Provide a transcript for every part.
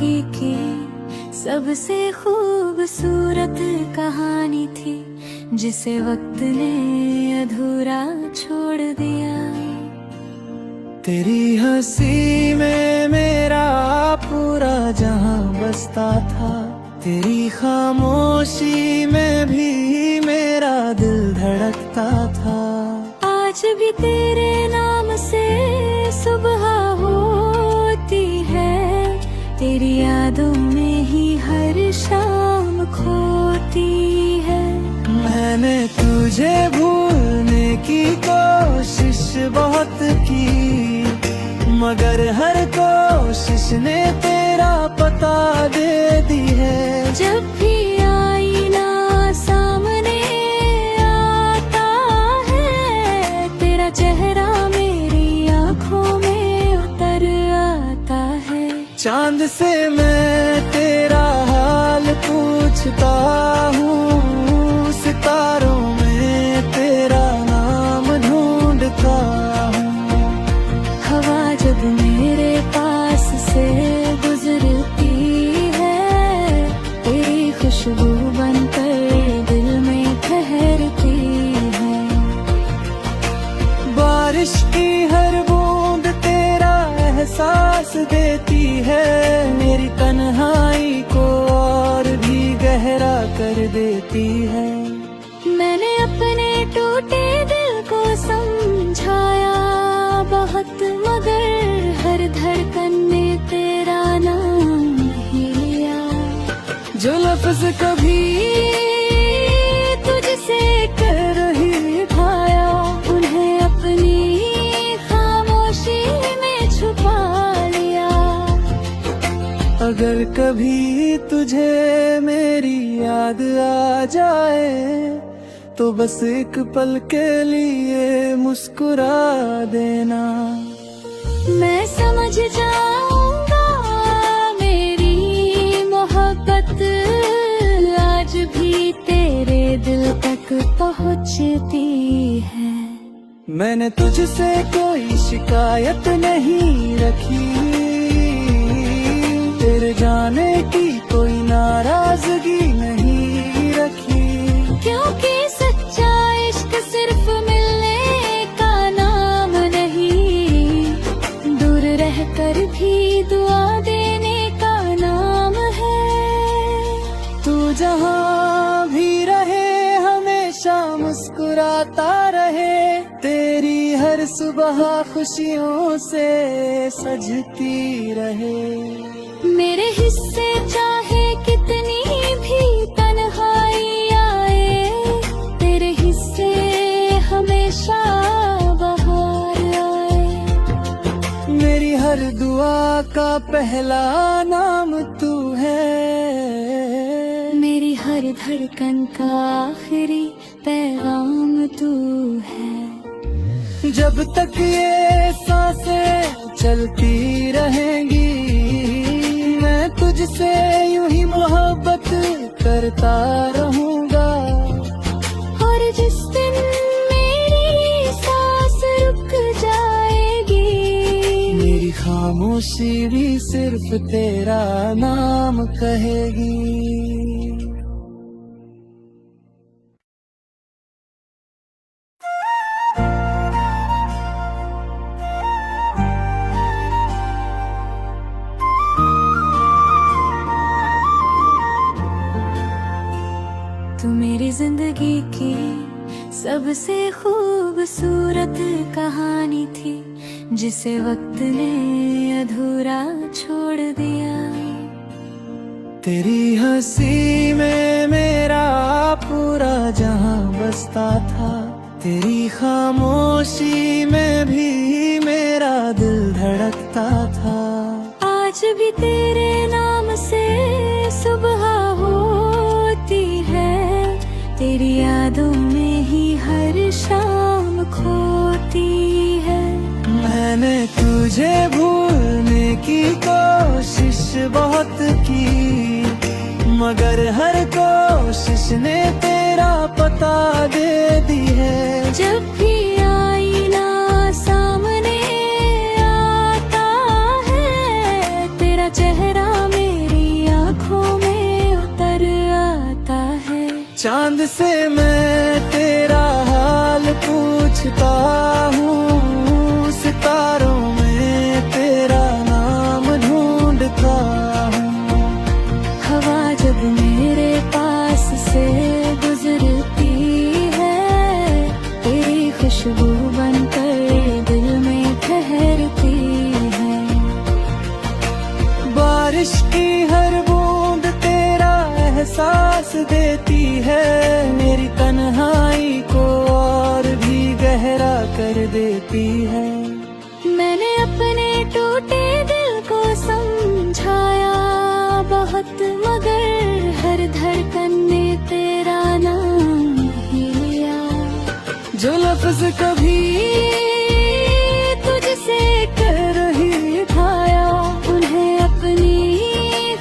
जिंदगी की सबसे खूबसूरत कहानी थी, जिसे वक्त ने अधूरा छोड़ दिया। तेरी हंसी में मेरा पूरा जहां बसता था, तेरी खामोशी में भी मेरा दिल धड़कता था। आज भी तेरे नाम से सुबह होती है, तेरी यादों में ही हर शाम खोती है। मैंने तुझे भूलने की कोशिश बहुत की, मगर हर कोशिश ने तेरा पता दे दी है। जब भी आईना सामने आता है, तेरा चेहरा मेरी आँखों में उतर आता है। चांद से मैं तेरा हाल पूछता हूँ, सितारों में तेरा नाम ढूंढता हूँ। हवा जब मेरे पास से गुजरती है, तेरी खुशबू बनकर दिल में ठहरती है। बारिश की हर बूंद तेरा एहसास देती है, मेरी तन्हाई को और भी गहरा कर देती है। मैंने अपने टूटे दिल को समझाया बहुत, मगर हर धड़कन में तेरा नाम ही लिया। जो लफ्ज कभी तुझसे कर ही पाया, उन्हें अपनी खामोशी में छुपा लिया। अगर कभी तुझे मेरी याद आ जाए, तो बस एक पल के लिए मुस्कुरा देना। मैं समझ जाऊंगा मेरी मोहब्बत आज भी तेरे दिल तक पहुंचती है। मैंने तुझसे कोई शिकायत नहीं रखी, तेरे जाने की कोई नाराजगी नहीं रखी। क्योंकि सच्चा इश्क सिर्फ मिलने का नाम नहीं, दूर रहकर भी दुआ देने का नाम है। तू जहाँ भी रहे हमेशा मुस्कुराता रहे, तेरी हर सुबह खुशियों से सजती रहे। मेरे हिस्से चाहे कितनी भी तन्हाई आए, तेरे हिस्से हमेशा बहार आए। मेरी हर दुआ का पहला नाम तू है, मेरी हर धड़कन का आखिरी पैगाम तू है। जब तक ये सांसें चलती रहेंगी, मैं तुझसे यूं ही मोहब्बत करता रहूंगा। और जिस दिन मेरी सांस रुक जाएगी, मेरी खामोशी भी सिर्फ तेरा नाम कहेगी। तू मेरी जिंदगी की सबसे खूबसूरत कहानी थी, जिसे वक्त ने अधूरा छोड़ दिया। तेरी हंसी में मेरा पूरा जहां बसता था, तेरी खामोशी में भी मेरा दिल धड़कता था। आज भी तेरे नाम से सुबह होती है, तेरी यादों में ही हर शाम खोती है। मैंने तुझे भूलने की कोशिश बहुत की, मगर हर कोशिश ने तेरा पता दे दी है। जब भी आईना सामने आता है, तेरा चेहरा मेरे आँखों में उतर आता है। चांद से मैं तेरा हाल पूछता हूँ, सितारों में तेरा नाम ढूंढता हूँ। हवा जब मेरे पास से गुजरती है, तेरी खुशबू बनकर दिल में ठहरती है। बारिश की हर बूंद तेरा एहसास देती है, मेरी तन्हाई को और भी गहरा कर देती है। मैंने अपने टूटे दिल को समझाया बहुत, मगर हर धड़कन ने तेरा नाम ही लिया। जो लफ्ज कभी तुझसे कर ही उठाया, उन्हें अपनी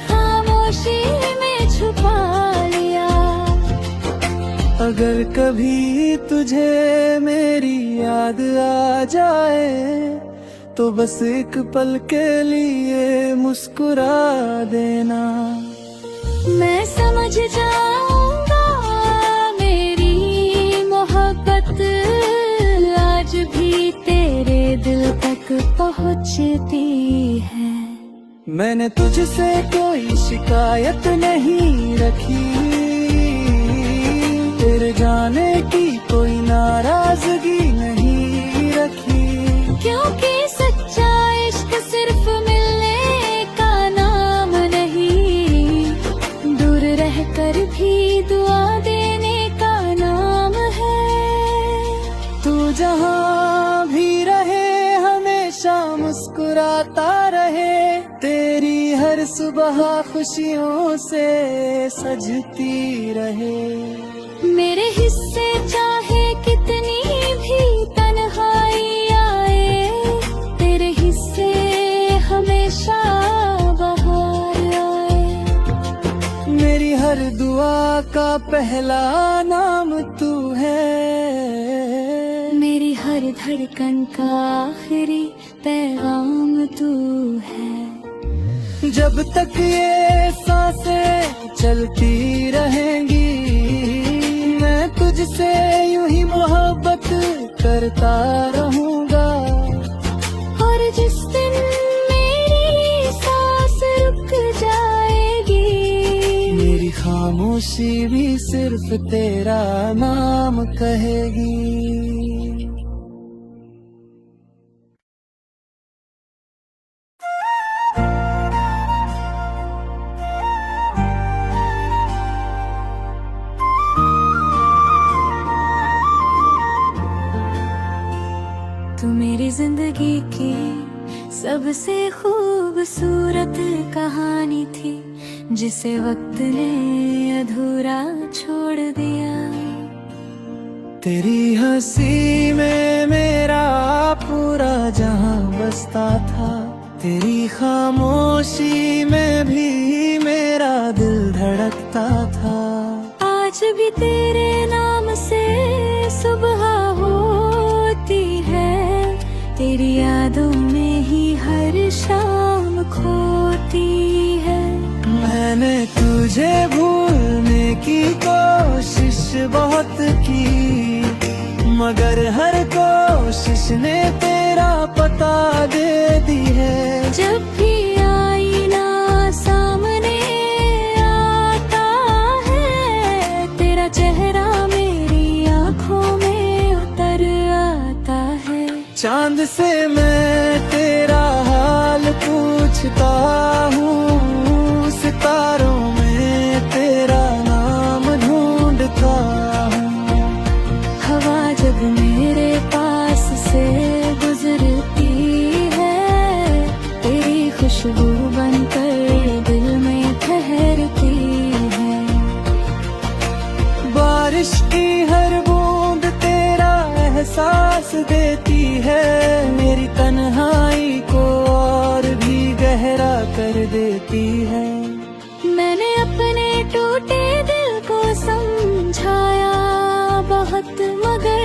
खामोशी में छुपा लिया। अगर कभी तुझे मेरी याद आ जाए, तो बस एक पल के लिए मुस्कुरा देना। मैं समझ जाऊंगा मेरी मोहब्बत आज भी तेरे दिल तक पहुंचती है। मैंने तुझसे कोई शिकायत नहीं रखी, तेरे जाने की कोई नाराजगी नहीं रखी। क्योंकि सच्चा इश्क सिर्फ मिलने का नाम नहीं, दूर रहकर भी दुआ देने का नाम है। तू जहाँ भी रहे हमेशा मुस्कुराता रहे, तेरी हर सुबह खुशियों से सजती रहे। मेरे हिस्से चाहे कितनी भी तन्हाई आए, तेरे हिस्से हमेशा बहार आए। मेरी हर दुआ का पहला नाम तू है, मेरी हर धड़कन का आखिरी पैगाम तू है। जब तक ये सांसें चलती रहेंगी, मैं तुझसे यूं ही मोहब्बत करता रहूंगा। और जिस दिन मेरी सांस रुक जाएगी, मेरी खामोशी भी सिर्फ तेरा नाम कहेगी। तू मेरी जिंदगी की सबसे खूबसूरत कहानी थी, जिसे वक्त ने अधूरा छोड़ दिया। तेरी हंसी में मेरा पूरा जहां बसता था, तेरी खामोशी में भी मेरा दिल धड़कता था। आज भी तेरे नाम से सुबह होती है, तेरी यादों में ही हर शाम खोती है। मैंने तुझे भूलने की कोशिश बहुत की, मगर हर कोशिश ने तेरा पता दे दी है। जब भी आईना सामने आता है, तेरा चेहरा मेरी आँखों में उतर आता है। चांद से मैं तेरा हाल पूछता हूँ, सितारों में तेरा नाम ढूंढता हूँ। हवा जब मेरे पास से गुजरती है, तेरी खुशबू बनकर दिल में ठहरती है। बारिश की हर बूंद तेरा एहसास देती है, मेरी तन्हाई को और भी गहरा कर देती है। मैंने अपने टूटे दिल को समझाया बहुत, मगर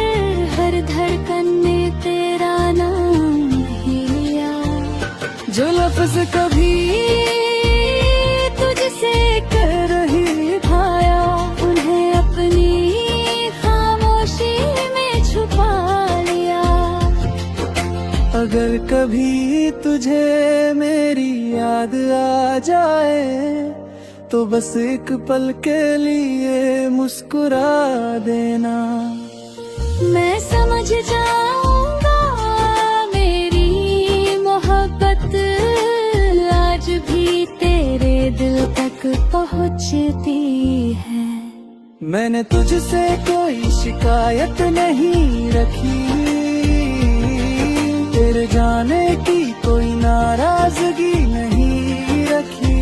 हर धड़कन ने तेरा नाम ही लिया। जो लफ्ज कभी तुझसे कभी तुझे मेरी याद आ जाए तो बस एक पल के लिए मुस्कुरा देना। मैं समझ जाऊंगा मेरी मोहब्बत आज भी तेरे दिल तक पहुंचती है। मैंने तुझसे कोई शिकायत नहीं रखी, तेरे जाने की कोई नाराजगी नहीं रखी,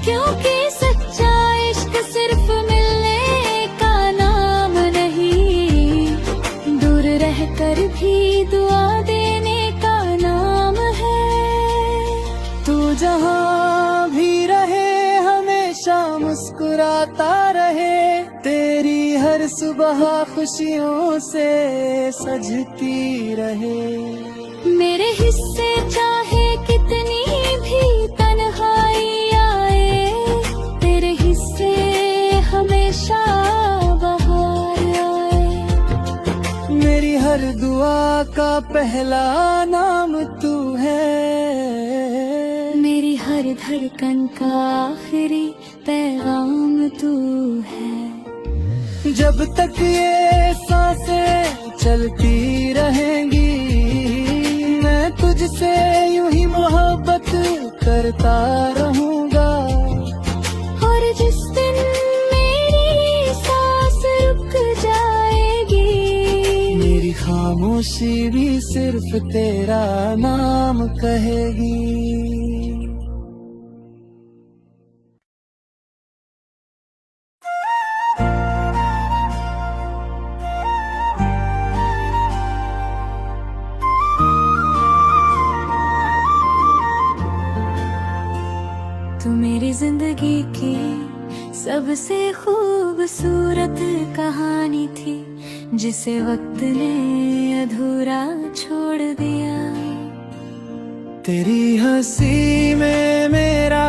क्योंकि सच्चा इश्क सिर्फ मिलने का नाम नहीं, दूर रहकर भी दुआ देने का नाम है। तू जहाँ भी रहे हमेशा मुस्कुराता रहे, तेरी हर सुबह खुशियों से सजती रहे। मेरे हिस्से चाहे कितनी भी तन्हाई आए, तेरे हिस्से हमेशा बहार आए। मेरी हर दुआ का पहला नाम तू है, मेरी हर धड़कन का आखिरी पैगाम तू है। जब तक ये सांसें चलती रहेंगी, मैं तुझसे यूं ही मोहब्बत करता रहूंगा। और जिस दिन मेरी सांस रुक जाएगी, मेरी खामोशी भी सिर्फ तेरा नाम कहेगी। तू मेरी जिंदगी की सबसे खूबसूरत कहानी थी, जिसे वक्त ने अधूरा छोड़ दिया। तेरी हंसी में मेरा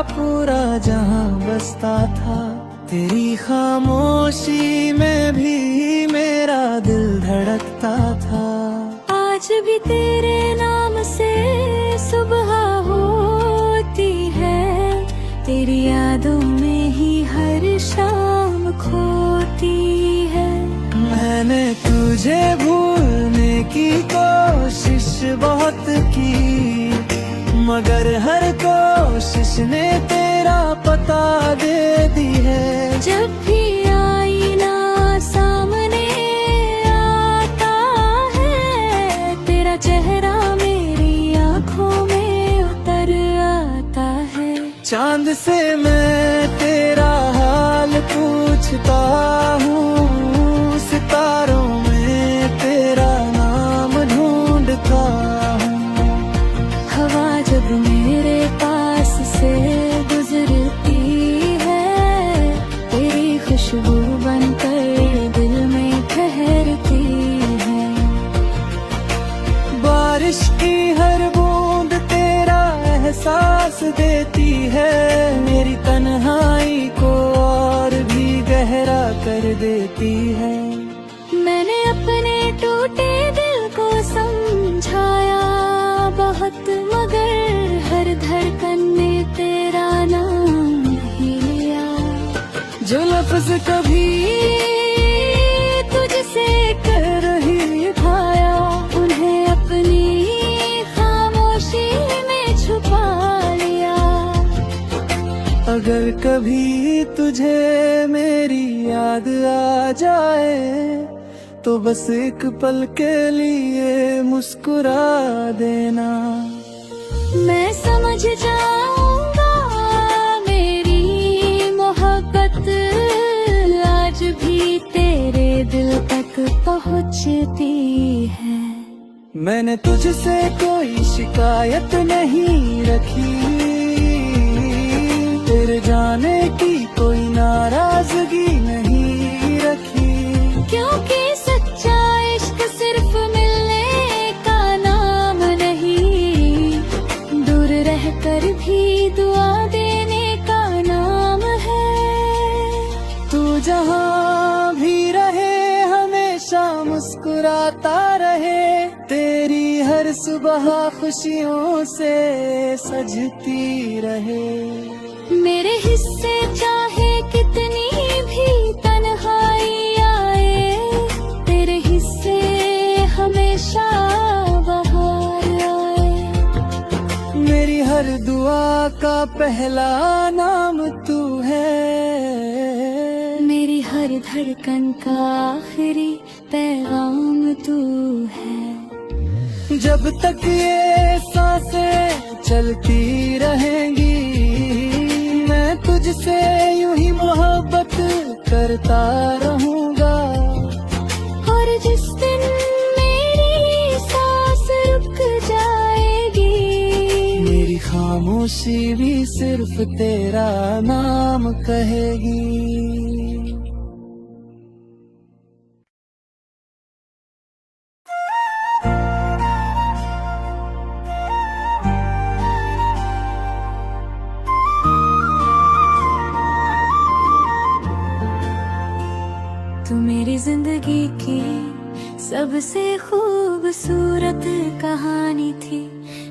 पूरा जहां बसता था, तेरी खामोशी में भी मेरा दिल धड़कता था। आज भी तेरे नाम से सुबह होती है, तेरी यादों में ही हर शाम खोती है। मैंने तुझे भूलने की कोशिश बहुत की, मगर हर कोशिश ने तेरा पता दे दी है। जब भी आईना सामने आता है, तेरा चेहरा मेरी आंखों में उतर आता है। चांद से मैं तेरा हाल पूछता हूँ, सितारों में तेरा नाम ढूंढता हूँ। हवा जब मेरे पास से गुजरती है, तेरी खुशबू बनकर दिल में ठहरती है। बारिश की हर बूंद तेरा एहसास देती है, मेरी तन्हाई को और भी गहरा कर देती है। मैंने अपने टूटे दिल को समझाया बहुत, मगर हर धड़कन में तेरा नाम ही लिया। जो लफ्ज कभी तुझसे कर ही पाया, उन्हें अपनी खामोशी में छुपा लिया। अगर कभी तुझे मेरी याद आ जाए तो बस एक पल के लिए मुस्कुरा देना। मैं समझ जाऊंगा मेरी मोहब्बत आज भी तेरे दिल तक पहुंचती है। मैंने तुझसे कोई शिकायत नहीं रखी, तेरे जाने की कोई नाराजगी नहीं रखी, क्योंकि सच्चा इश्क सिर्फ मिलने का नाम नहीं, दूर रहकर भी दुआ देने का नाम है। तू जहाँ भी रहे हमेशा मुस्कुराता रहे, तेरी हर हर सुबह खुशियों से सजती रहे। मेरे हिस्से चाहे कितनी भी तन्हाई आए, तेरे हिस्से हमेशा बहार आए। मेरी हर दुआ का पहला नाम तू है, मेरी हर धड़कन का आखिरी पैगाम तू है। जब तक ये सांसें चलती रहेंगी, मैं तुझसे यूं ही मोहब्बत करता रहूंगा। और जिस दिन मेरी सांस रुक जाएगी, मेरी खामोशी भी सिर्फ तेरा नाम कहेगी। तू मेरी जिंदगी की सबसे खूबसूरत कहानी थी,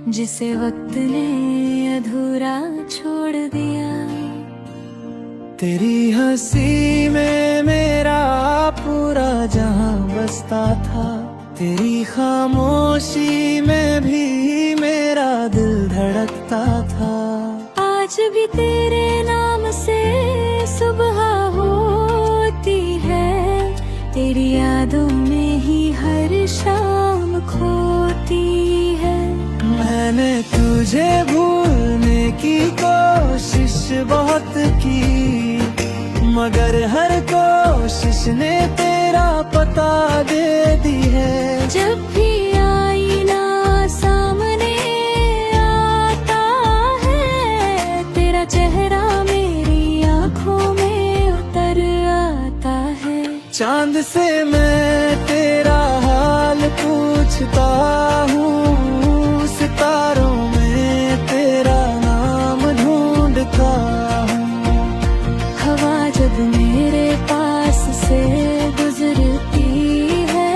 जिसे वक्त ने अधूरा छोड़ दिया। तेरी हंसी में मेरा पूरा जहां बसता था, तेरी खामोशी में भी मेरा दिल धड़कता था। आज भी तेरे नाम से सुबह होती है, तेरी यादों में ही हर शाम खोती है। मैंने तुझे भूलने की कोशिश बहुत की, मगर हर कोशिश ने तेरा पता दे दी है। जब भी आईना सामने आता है, तेरा चेहरा मेरी आंखों में उतर आता है। चांद से मैं तेरा हाल पूछता हूँ, सितारों में तेरा नाम ढूंढता हूँ। हवा जब मेरे पास से गुजरती है,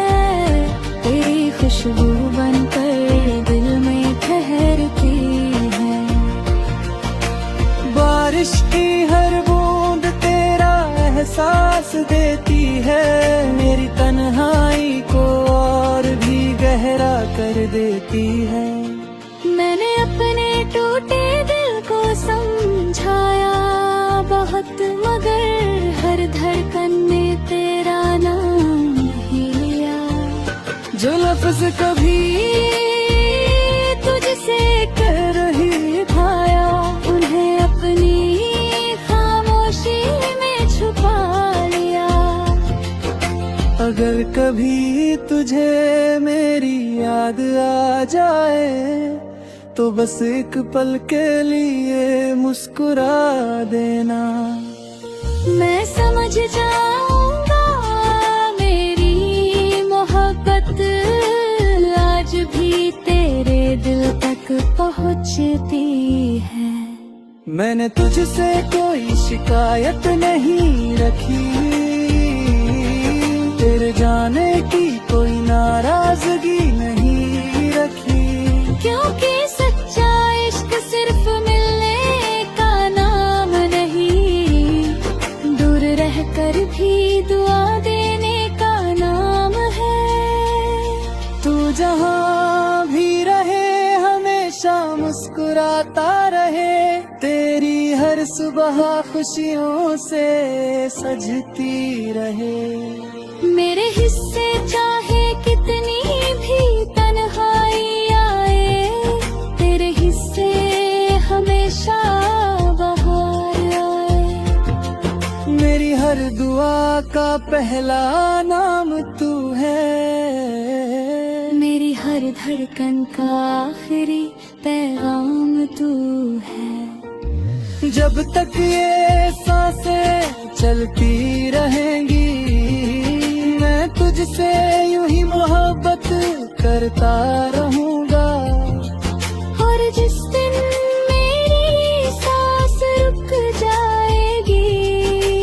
तेरी खुशबू बनकर दिल में ठहरती है। बारिश की हर बूंद तेरा एहसास देती है, मेरी तन्हाई को और भी गहरा कर देती है। मैंने अपने टूटे दिल को समझाया बहुत, मगर हर धड़कन में तेरा नाम ही लिया। जो लफ्ज कभी तुझसे कह रही खाया, उन्हें अपनी खामोशी में छुपा लिया। अगर कभी तुझे मेरी याद आ जाए, तो बस एक पल के लिए मुस्कुरा देना। मैं समझ जाऊंगा मेरी मोहब्बत आज भी तेरे दिल तक पहुंचती है। मैंने तुझसे कोई शिकायत नहीं रखी, तेरे जाने की कोई नाराजगी नहीं रखी। क्योंकि सच्चा इश्क सिर्फ मिलने का नाम नहीं, दूर रहकर भी दुआ देने का नाम है। तू जहाँ भी रहे हमेशा मुस्कुराता रहे, तेरी हर सुबह खुशियों से सजती रहे। मेरे हिस्से चाहे कितनी भी तन्हाई आए, तेरे हिस्से हमेशा बहार आए। मेरी हर दुआ का पहला नाम तू है, मेरी हर धड़कन का आखिरी पैगाम तू है। जब तक ये सांसें चलती रहेंगी, मैं तुझसे यूं ही मोहब्बत करता रहूंगा। और जिस दिन मेरी सांस रुक जाएगी,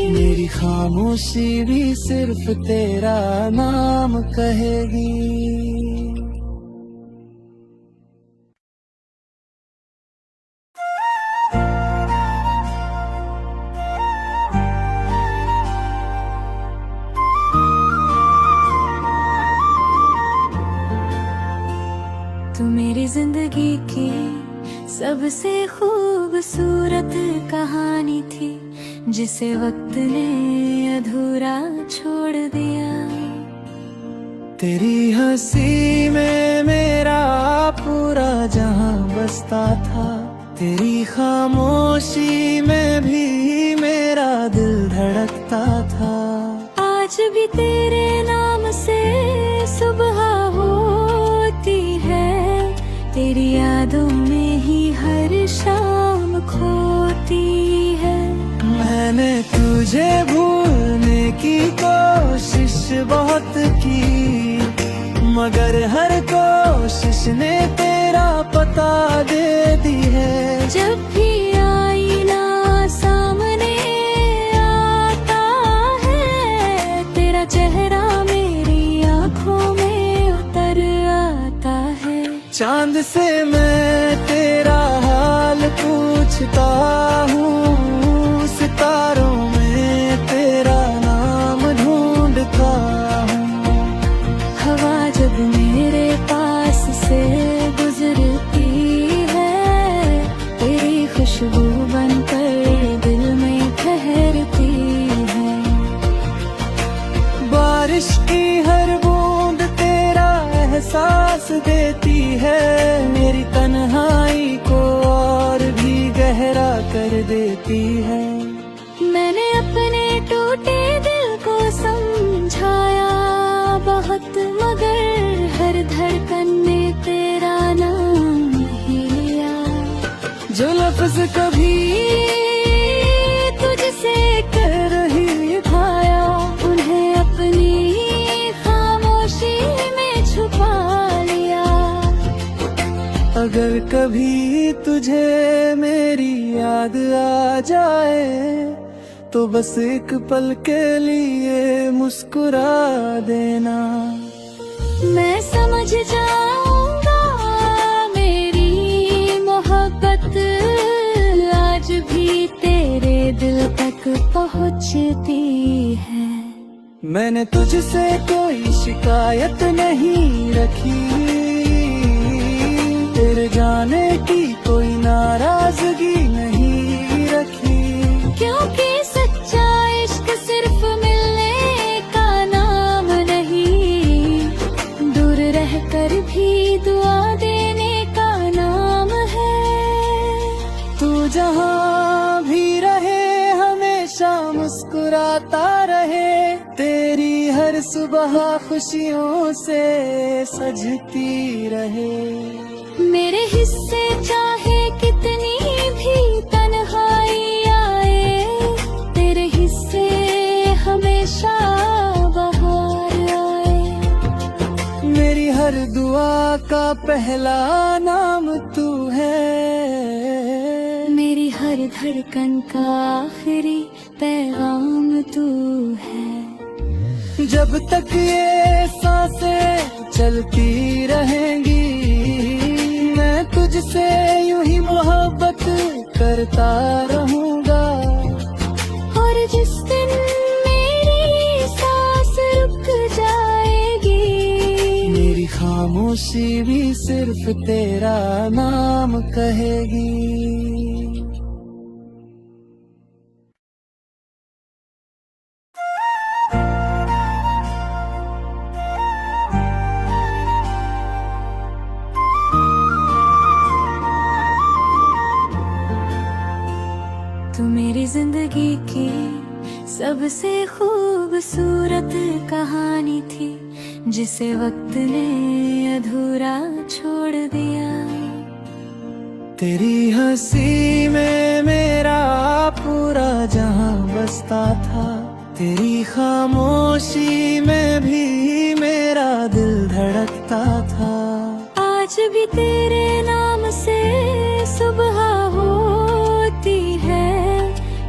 मेरी खामोशी भी सिर्फ तेरा नाम कहेगी। सबसे खूबसूरत कहानी थी जिसे वक्त ने अधूरा छोड़ दिया। तेरी हंसी में मेरा पूरा जहां बसता था, तेरी खामोशी में भी मेरा दिल धड़कता था। आज भी तेरे नाम से सुबह होती है, तेरी यादों में ही हर शाम खोती है। मैंने तुझे भूलने की कोशिश बहुत की, मगर हर कोशिश ने तेरा पता दे दी है। जब भी आईना सामने आता है, तेरा चेहरा मेरी आँखों में उतर आता है। चांद से मैं तेरा हाल पूछता हूँ, सितारों में तेरा नाम ढूंढता हूँ। हवा जब मेरे पास से गुजरती है, तेरी खुशबू बनकर दिल में ठहरती है। बारिश की हर बूंद तेरा एहसास देती है, मेरी तन्हाई को और भी गहरा कर देती है। मैंने अपने टूटे दिल को समझाया बहुत, मगर हर धड़कन में तेरा नाम ही लिया। जो लफ्ज कभी तुझसे कह रही खाया, उन्हें अपनी खामोशी में छुपा लिया। अगर कभी तुझे मेरी याद आ जाए, तो बस एक पल के लिए मुस्कुरा देना। मैं समझ जाऊंगा मेरी मोहब्बत आज भी तेरे दिल तक पहुंचती है। मैंने तुझसे कोई शिकायत नहीं रखी, तेरे जाने की कोई नाराजगी नहीं रखी। क्योंकि सच्चा इश्क सिर्फ मिलने का नाम नहीं, दूर रहकर भी दुआ देने का नाम है। तू जहाँ भी रहे हमेशा मुस्कुराता रहे, तेरी हर सुबह खुशियों से सजती रहे। मेरे हिस्से चाहे कितनी भी तन्हाई आए, तेरे हिस्से हमेशा बहार आए। मेरी हर दुआ का पहला नाम तू है, मेरी हर धड़कन का आखिरी पैगाम तू है। जब तक ये सांसें चलती रहेंगी, मैं तुझसे यूं ही मोहब्बत करता रहूंगा। और जिस दिन मेरी सांस रुक जाएगी, मेरी खामोशी भी सिर्फ तेरा नाम कहेगी। तू मेरी जिंदगी की सबसे खूबसूरत कहानी थी जिसे वक्त ने अधूरा छोड़ दिया। तेरी हंसी में मेरा पूरा जहां बसता था, तेरी खामोशी में भी मेरा दिल धड़कता था। आज भी तेरे नाम से सुबह होती है,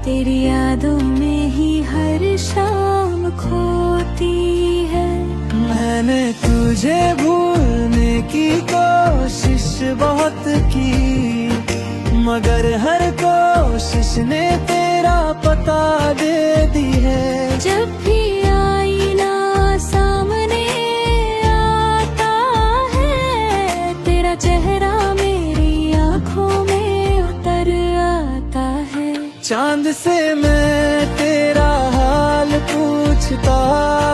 तेरी यादों में ही हर शाम खोती है। मैंने तुझे भूलने की कोशिश बहुत की, मगर हर कोशिश ने तेरा पता दे दी है। जब भी आईना सामने आता है, तेरा चेहरा मेरी आँखों में चांद से मैं तेरा हाल पूछता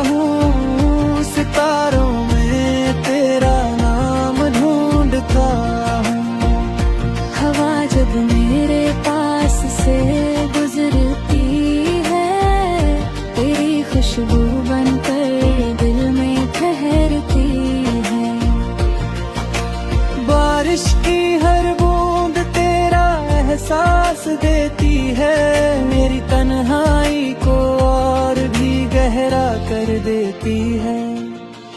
हूँ, सितारों में तेरा नाम ढूंढता हूँ। हवा जब मेरे पास से गुजरती है, तेरी खुशबू बनकर दिल में ठहरती है। बारिश की हर बूंद तेरा एहसास देती है, मेरी तन्हाई को और भी गहरा कर देती है।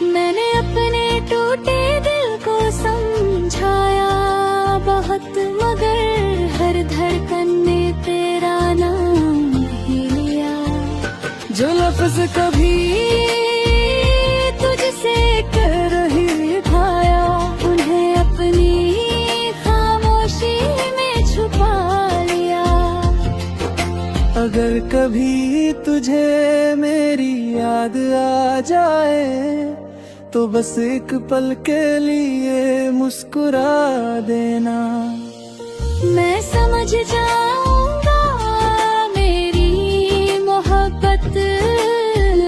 मैंने अपने टूटे दिल को समझाया बहुत, मगर हर धड़कन ने तेरा नाम ही लिया। जो लफ्ज कभी तुझसे कह रही खाया, उन्हें अपनी खामोशी में छुपा लिया। अगर कभी तुझे मेरी याद आ जाए, तो बस एक पल के लिए मुस्कुरा देना। मैं समझ जाऊंगा मेरी मोहब्बत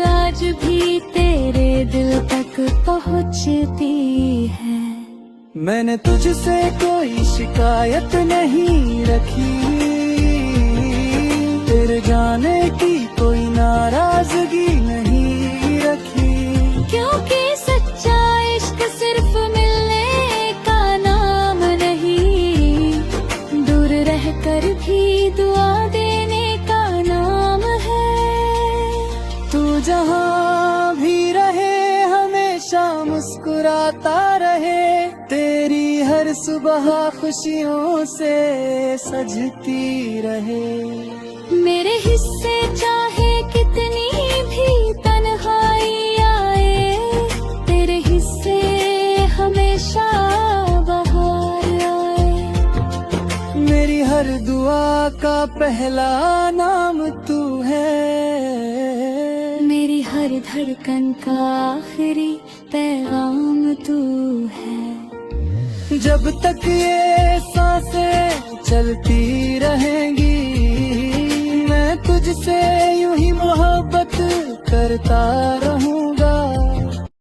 आज भी तेरे दिल तक पहुंचती है। मैंने तुझसे कोई शिकायत नहीं रखी, तेरे जाने की कोई नाराजगी नहीं रखी। क्योंकि सच्चा इश्क सिर्फ मिलने का नाम नहीं, दूर रहकर भी दुआ देने का नाम है। तू जहाँ भी रहे हमेशा मुस्कुराता रहे, तेरी हर सुबह खुशियों से सजती रहे। मेरे हिस्से चाहे कितनी भी तन्हाई आए, तेरे हिस्से हमेशा बहार आए। मेरी हर दुआ का पहला नाम तू है, मेरी हर धड़कन का आखिरी पैगाम तू है। जब तक ये सांसें चलती रहेंगी, मैं तुझसे यूं ही मोहब्बत करता रहूं।